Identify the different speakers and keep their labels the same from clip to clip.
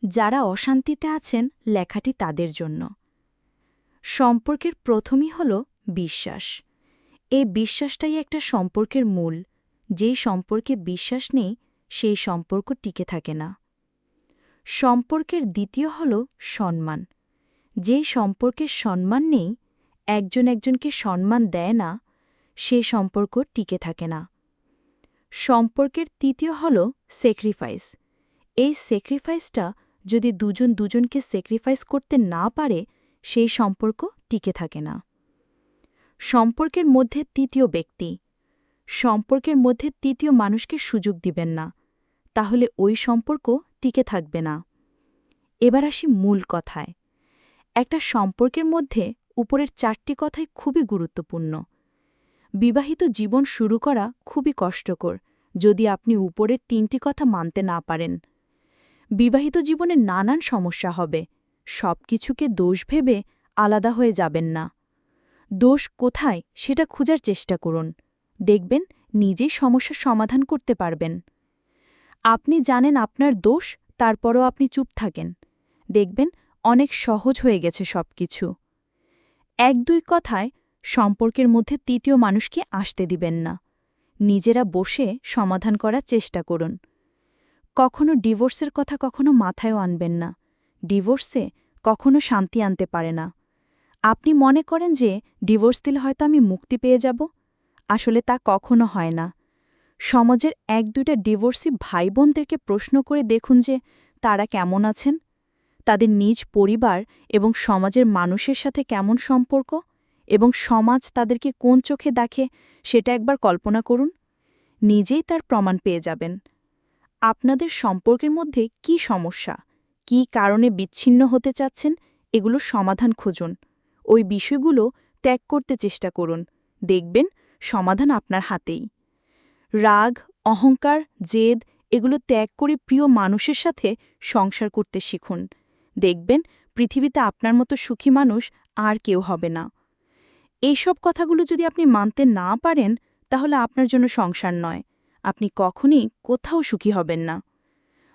Speaker 1: যারা অশান্তিতে আছেন লেখাটি তাদের জন্য। সম্পর্কের প্রথমই হল বিশ্বাস। এই বিশ্বাসটাই একটা সম্পর্কের মূল। যেই সম্পর্কে বিশ্বাস নেই সেই সম্পর্ক টিকে থাকে না। সম্পর্কের দ্বিতীয় হল সম্মান। যেই সম্পর্কের সম্মান নেই, একজন একজনকে সম্মান দেয় না, সেই সম্পর্ক টিকে থাকে না। সম্পর্কের তৃতীয় হল স্যাক্রিফাইস। এই স্যাক্রিফাইসটা যদি দুজন দুজনকে স্যাক্রিফাইস করতে না পারে, সেই সম্পর্ক টিকে থাকে না। সম্পর্কের মধ্যে তৃতীয় ব্যক্তি। সম্পর্কের মধ্যে তৃতীয় মানুষকে সুযোগ দিবেন না, তাহলে ওই সম্পর্ক টিকে থাকবে না। এবার আসি মূল কথায়। একটা সম্পর্কের মধ্যে উপরের 4টি কথাই খুবই গুরুত্বপূর্ণ। বিবাহিত জীবন শুরু করা খুবই কষ্টকর যদি আপনি উপরের 3টি কথা মানতে না পারেন। বিবাহিত জীবনে নানান সমস্যা হবে, সব কিছুকে দোষ ভেবে আলাদা হয়ে যাবেন না। দোষ কোথায় সেটা খোঁজার চেষ্টা করুন, দেখবেন নিজেই সমস্যার সমাধান করতে পারবেন। আপনি জানেন আপনার দোষ, তারপরও আপনি চুপ থাকেন, দেখবেন অনেক সহজ হয়ে গেছে সব কিছু। 1-2 কথায় সম্পর্কের মধ্যে তৃতীয় মানুষকে আসতে দিবেন না। নিজেরা বসে সমাধান করার চেষ্টা করুন। কখনো ডিভোর্সের কথা কখনো মাথায়ও আনবেন না। ডিভোর্সে কখনো শান্তি আনতে পারে না। আপনি মনে করেন যে ডিভোর্স দিলে হয়তো আমি মুক্তি পেয়ে যাব, আসলে তা কখনো হয় না। সমাজের 1-2টা ডিভোর্সি ভাই বোনদেরকে প্রশ্ন করে দেখুন যে তারা কেমন আছেন, তাদের নিজ পরিবার এবং সমাজের মানুষের সাথে কেমন সম্পর্ক, এবং সমাজ তাদেরকে কোন চোখে দেখে সেটা একবার কল্পনা করুন। নিজেই তার প্রমাণ পেয়ে যাবেন। আপনাদের সম্পর্কের মধ্যে কি সমস্যা, কি কারণে বিচ্ছিন্ন হতে চাচ্ছেন, এগুলোর সমাধান খুঁজুন। ওই বিষয়গুলো ত্যাগ করতে চেষ্টা করুন, দেখবেন সমাধান আপনার হাতেই। রাগ, অহংকার, জেদ এগুলো ত্যাগ করে প্রিয় মানুষের সাথে সংসার করতে শিখুন, দেখবেন পৃথিবীতে আপনার মতো সুখী মানুষ আর কেউ হবে না। এইসব কথাগুলো যদি আপনি মানতে না পারেন, তাহলে আপনার জন্য সংসার নয়, আপনি কখনই কোথাও সুখী হবেন না।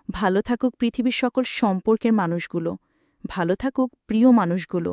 Speaker 1: ভালো থাকুক পৃথিবীর সকল সম্পর্কের মানুষগুলো, ভালো থাকুক প্রিয় মানুষগুলো।